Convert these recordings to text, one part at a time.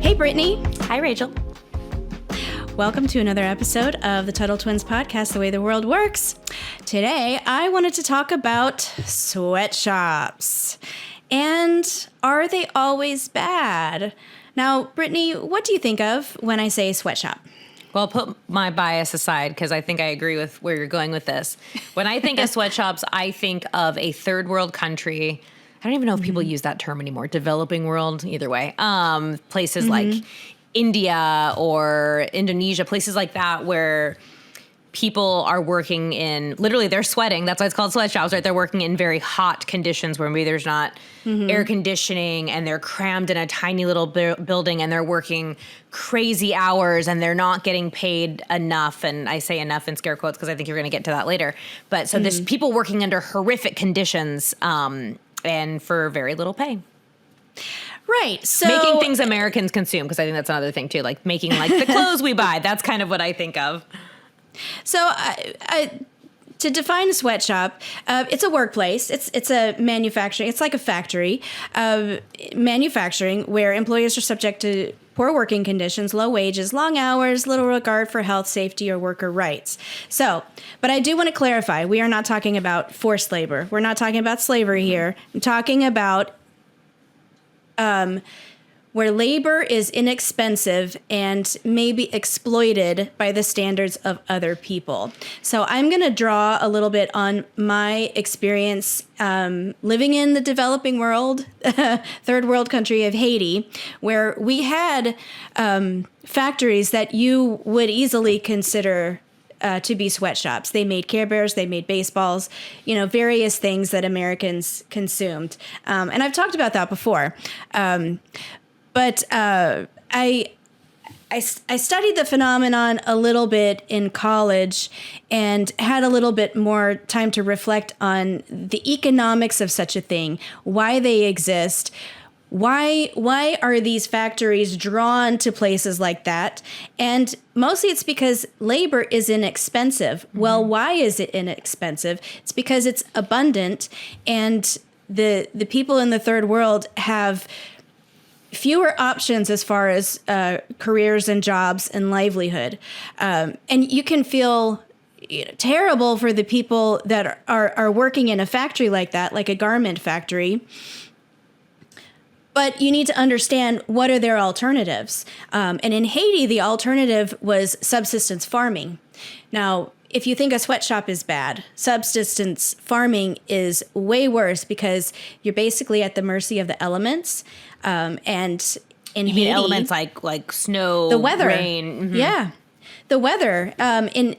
Hey, Brittany. Hi, Rachel. Welcome to another episode of the Tuttle Twins podcast, The Way the World Works. Today, I wanted to talk about sweatshops. And are they always bad? Now, Brittany, what do you think of when I say sweatshop? Well, I'll put my bias aside because I think I agree with where you're going with this. When I think of sweatshops, I think of a third world country. I don't even know if people use that term anymore. Developing world, either way. Places like India or Indonesia, places like that where people are working in, literally they're sweating. That's why it's called sweatshops, right? They're working in very hot conditions where maybe there's not air conditioning and they're crammed in a tiny little building and they're working crazy hours and they're not getting paid enough. And I say enough in scare quotes because I think you're going to get to that later. But so there's people working under horrific conditions and for very little pay. Right. So making things Americans consume, because I think that's another thing too, like making like the clothes we buy. That's kind of what I think of. So to define a sweatshop, it's a workplace. It's a manufacturing. It's like a factory of manufacturing where employees are subject to poor working conditions, low wages, long hours, little regard for health, safety, or worker rights. So, but I do want to clarify, we are not talking about forced labor. We're not talking about slavery here. I'm talking about where labor is inexpensive and maybe exploited by the standards of other people. So I'm going to draw a little bit on my experience living in the developing world, third world country of Haiti, where we had factories that you would easily consider to be sweatshops. They made Care Bears, they made baseballs, various things that Americans consumed. And I've talked about that before. But I studied the phenomenon a little bit in college and had a little bit more time to reflect on the economics of such a thing, why they exist. Why are these factories drawn to places like that? And mostly it's because labor is inexpensive. Well, why is it inexpensive? It's because it's abundant and the people in the third world have fewer options as far as careers and jobs and livelihood. And you can feel terrible for the people that are working in a factory like that, like a garment factory. But you need to understand what are their alternatives. And in Haiti, the alternative was subsistence farming. Now, if you think a sweatshop is bad, subsistence farming is way worse because you're basically at the mercy of the elements. And in you Haiti, mean elements like snow, the weather, rain. Yeah, the weather. In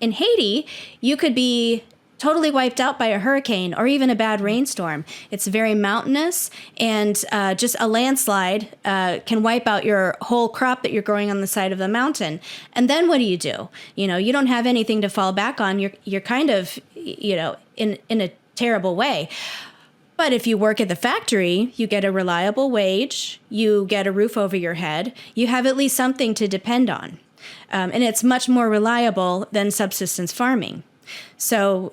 Haiti, you could be totally wiped out by a hurricane or even a bad rainstorm. It's very mountainous, and just a landslide can wipe out your whole crop that you're growing on the side of the mountain. And then what do? You don't have anything to fall back on. You're kind of, in a terrible way. But if you work at the factory, you get a reliable wage, you get a roof over your head, you have at least something to depend on. And it's much more reliable than subsistence farming. So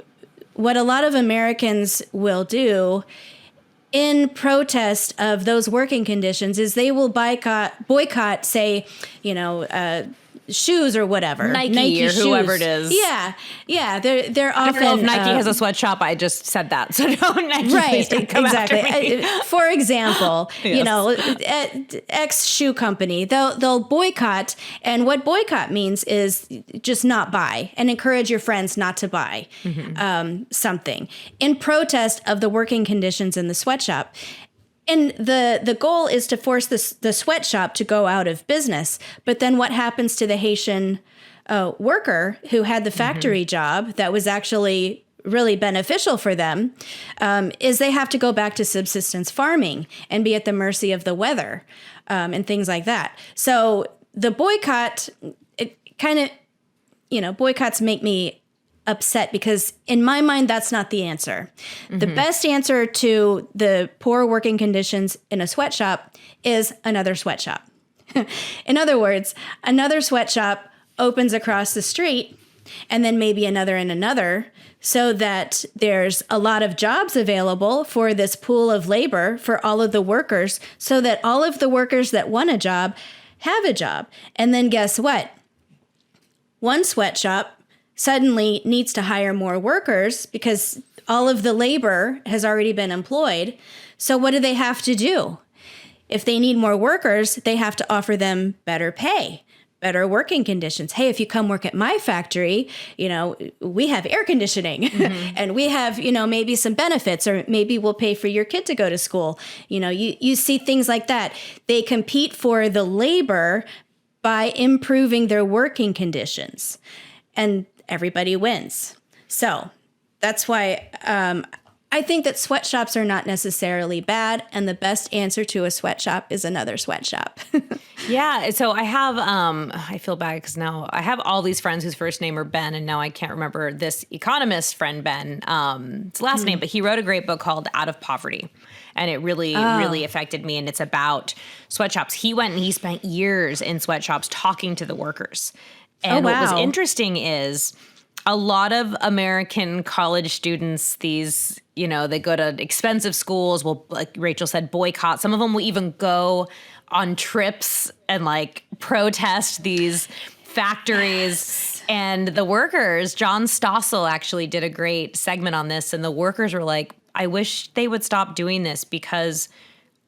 what a lot of Americans will do in protest of those working conditions is they will boycott, say, shoes or whatever. Nike or shoes. Whoever it is. Yeah. They're often. I don't know if Nike has a sweatshop. I just said that. So don't Nike. Right. Don't come exactly. after me. For example, Yes. X shoe company, they'll boycott. And what boycott means is just not buy and encourage your friends not to buy something in protest of the working conditions in the sweatshop. And the goal is to force the sweatshop to go out of business. But then what happens to the Haitian worker who had the factory job that was actually really beneficial for them is they have to go back to subsistence farming and be at the mercy of the weather and things like that. So the boycott, it kind of, boycotts make me upset because in my mind, that's not the answer. The best answer to the poor working conditions in a sweatshop is another sweatshop. In other words, another sweatshop opens across the street and then maybe another and another, so that there's a lot of jobs available for this pool of labor for all of the workers, so that all of the workers that want a job have a job. And then guess what? One sweatshop suddenly needs to hire more workers because all of the labor has already been employed. So what do they have to do? If they need more workers, they have to offer them better pay, better working conditions. Hey, if you come work at my factory, we have air conditioning and we have, maybe some benefits, or maybe we'll pay for your kid to go to school. You see things like that. They compete for the labor by improving their working conditions, and everybody wins. So that's why I think that sweatshops are not necessarily bad, and the best answer to a sweatshop is another sweatshop. Yeah. So I have, I feel bad because now I have all these friends whose first name are Ben, and now I can't remember this economist friend, Ben, his last name, but he wrote a great book called Out of Poverty. And it really, really affected me. And it's about sweatshops. He went and he spent years in sweatshops talking to the workers. And what was interesting is a lot of American college students, these, they go to expensive schools, will, like Rachel said, boycott. Some of them will even go on trips and protest these factories. Yes. And the workers, John Stossel actually did a great segment on this. And the workers were like, I wish they would stop doing this, because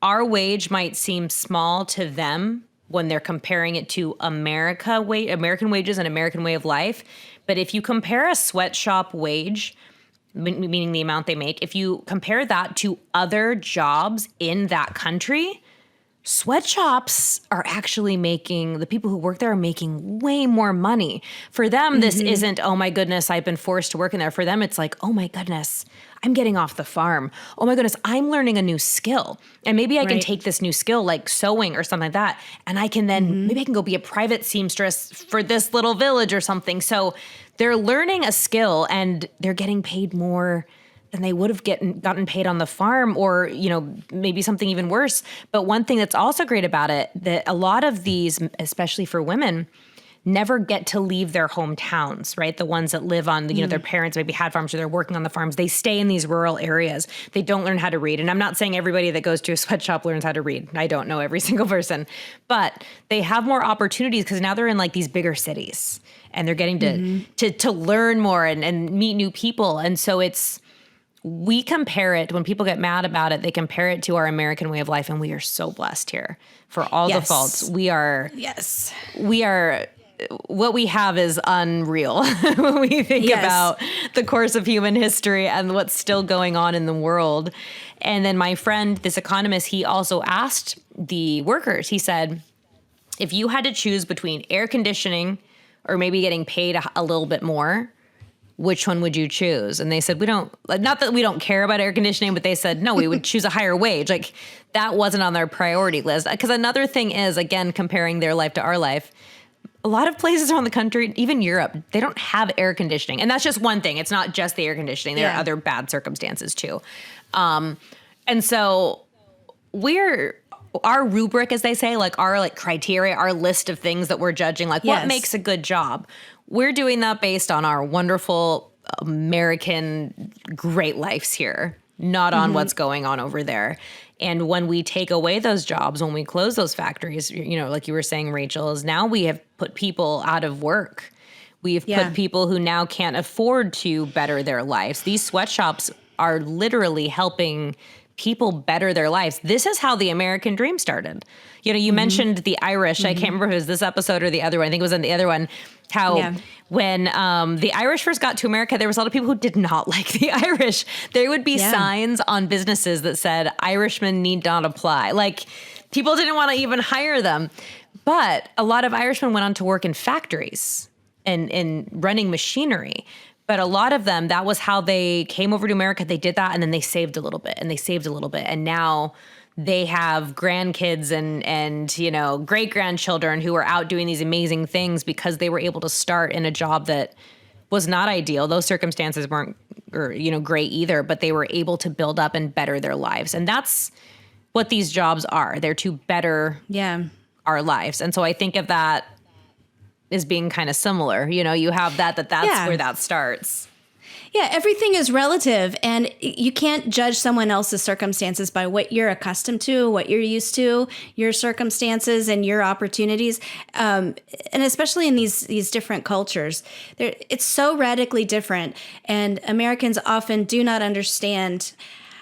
our wage might seem small to them when they're comparing it to American wages and American way of life. But if you compare a sweatshop wage, meaning the amount they make, if you compare that to other jobs in that country, sweatshops are actually the people who work there are making way more money. For them, this isn't, oh my goodness, I've been forced to work in there. For them, it's like, oh my goodness, I'm getting off the farm. Oh my goodness, I'm learning a new skill. And maybe I can take this new skill, like sewing or something like that, and I can then, maybe I can go be a private seamstress for this little village or something. So they're learning a skill and they're getting paid more than they would have gotten paid on the farm, or, maybe something even worse. But one thing that's also great about it, that a lot of these, especially for women, never get to leave their hometowns, right? The ones that live on, their parents maybe had farms or they're working on the farms. They stay in these rural areas. They don't learn how to read. And I'm not saying everybody that goes to a sweatshop learns how to read. I don't know every single person. But they have more opportunities because now they're in these bigger cities and they're getting to learn more and meet new people. And so we compare it, when people get mad about it, they compare it to our American way of life. And we are so blessed here for all the faults. We are, what we have is unreal when we think about the course of human history and what's still going on in the world. And then my friend, this economist, he also asked the workers, he said, if you had to choose between air conditioning or maybe getting paid a little bit more, which one would you choose? And they said, not that we don't care about air conditioning, but they said, no, we would choose a higher wage. That wasn't on their priority list. Because another thing is, again, comparing their life to our life, a lot of places around the country, even Europe, they don't have air conditioning. And that's just one thing. It's not just the air conditioning. There are other bad circumstances too. And so our rubric, as they say, our criteria, our list of things that we're judging, what makes a good job, we're doing that based on our wonderful American great lives here, not on what's going on over there. And when we take away those jobs, when we close those factories, like you were saying, Rachel, is now we have put people out of work. We've put people who now can't afford to better their lives. These sweatshops are literally helping people better their lives. This is how the American dream started. You mentioned the Irish. I can't remember if it was this episode or the other one. I think it was in the other one. How when the Irish first got to America, there was a lot of people who did not like the Irish. There would be signs on businesses that said, Irishmen need not apply. People didn't want to even hire them. But a lot of Irishmen went on to work in factories and running machinery. But a lot of them, that was how they came over to America. They did that, and then they saved a little bit, and they saved a little bit. And now they have grandkids and great-grandchildren who are out doing these amazing things because they were able to start in a job that was not ideal. Those circumstances weren't great either, but they were able to build up and better their lives. And that's what these jobs are. They're to better our lives. And so I think of that is being kind of similar. You have that's where that starts. Yeah, everything is relative, and you can't judge someone else's circumstances by what you're accustomed to, what you're used to, your circumstances and your opportunities, and especially in these different cultures. It's so radically different, and Americans often do not understand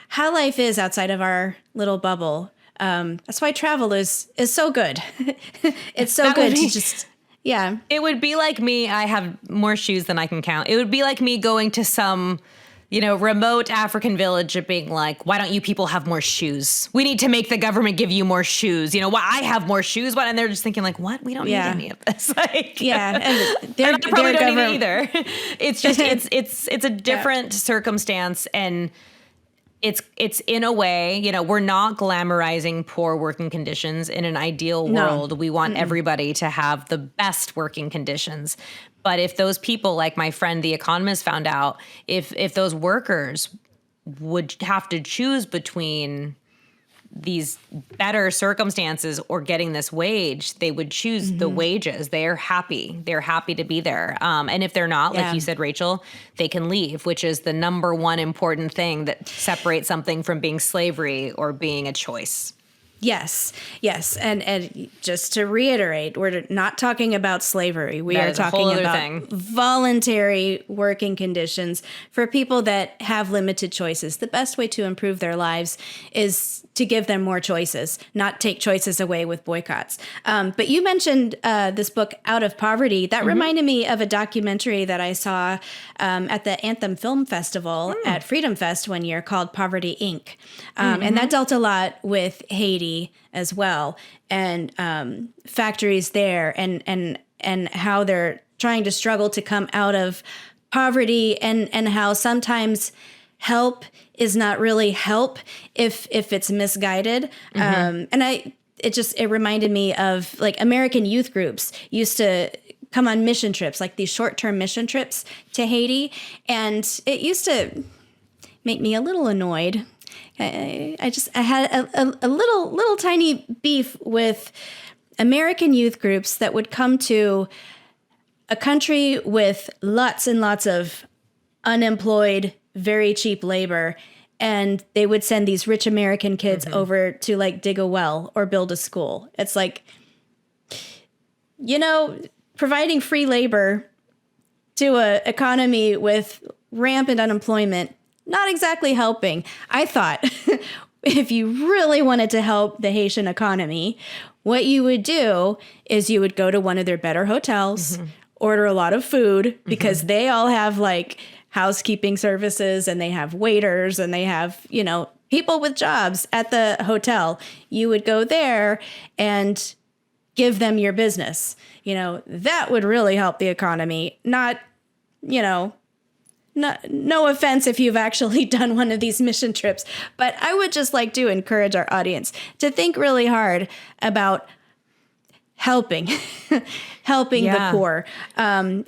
how life is outside of our little bubble. That's why travel is so good. It's so good to just... Yeah. It would be like me. I have more shoes than I can count. It would be like me going to some, remote African village and being like, why don't you people have more shoes? We need to make the government give you more shoes. Why I have more shoes? And they're just thinking like, what? We don't need any of this. Yeah. And they probably don't need it either. It's just, it's a different circumstance. And it's in a way, we're not glamorizing poor working conditions. In an ideal world, we want everybody to have the best working conditions. But if those people, like my friend, the economist, found out, if those workers would have to choose between these better circumstances or getting this wage, they would choose the wages. They're happy. They're happy to be there. And if they're not, like you said, Rachel, they can leave, which is the number one important thing that separates something from being slavery or being a choice. Yes. And just to reiterate, we're not talking about slavery. We are talking about voluntary working conditions for people that have limited choices. The best way to improve their lives is to give them more choices, not take choices away with boycotts. But you mentioned this book, Out of Poverty. That reminded me of a documentary that I saw at the Anthem Film Festival at Freedom Fest one year called Poverty, Inc. And that dealt a lot with Haiti as well, and factories there, and how they're trying to struggle to come out of poverty, and how sometimes help is not really help if it's misguided. And it reminded me of like American youth groups used to come on mission trips, like these short-term mission trips to Haiti, and it used to make me a little annoyed. I had a little tiny beef with American youth groups that would come to a country with lots and lots of unemployed, very cheap labor, and they would send these rich American kids over to like dig a well or build a school. It's like, providing free labor to an economy with rampant unemployment, not exactly helping. I thought if you really wanted to help the Haitian economy, what you would do is you would go to one of their better hotels, order a lot of food, because they all have like housekeeping services, and they have waiters, and they have, people with jobs at the hotel. You would go there and give them your business. That would really help the economy. Not, no offense if you've actually done one of these mission trips, but I would just like to encourage our audience to think really hard about helping the poor. I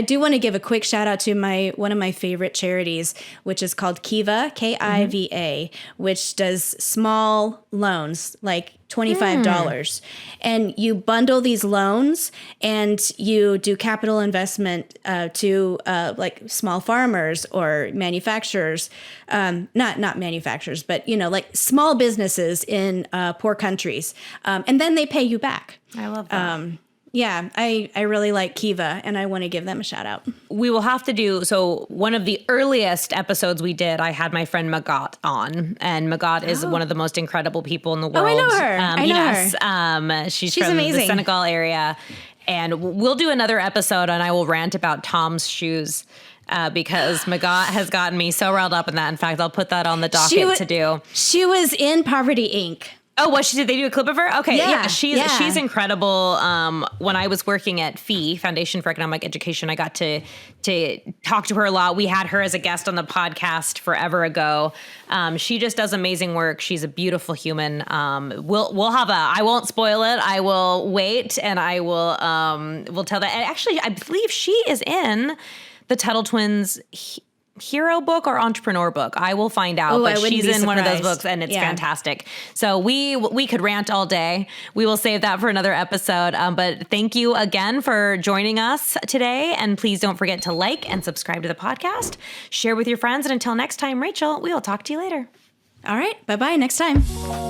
do want to give a quick shout out to one of my favorite charities, which is called Kiva, Kiva, which does small loans, like $25. And you bundle these loans and you do capital investment to like small farmers or manufacturers, not manufacturers, but, like small businesses in poor countries. And then they pay you back. I love that. I really like Kiva, and I want to give them a shout out. We will have to do, so one of the earliest episodes we did, I had my friend Magat on, and Magat is one of the most incredible people in the world. Oh, I know her. I know her. She's from amazing. The Senegal area, and we'll do another episode, and I will rant about Tom's shoes. Because Magat has gotten me so riled up in that. In fact, I'll put that on the docket to do. She was in Poverty, Inc. Oh, what she did? They do a clip of her? Okay, yeah, she's incredible. When I was working at FEE, Foundation for Economic Education, I got to talk to her a lot. We had her as a guest on the podcast forever ago. She just does amazing work. She's a beautiful human. We'll have I won't spoil it. I will wait, and I will we'll tell that. And actually, I believe she is in the Tuttle Twins hero book or entrepreneur book. I will find out, Oh, I but wouldn't she's be in one of those surprised. books and it's Yeah. fantastic. So we could rant all day. We will save that for another episode. But thank you again for joining us today. And please don't forget to like and subscribe to the podcast, share with your friends. And until next time, Rachel, we will talk to you later. All right. Bye-bye. Next time.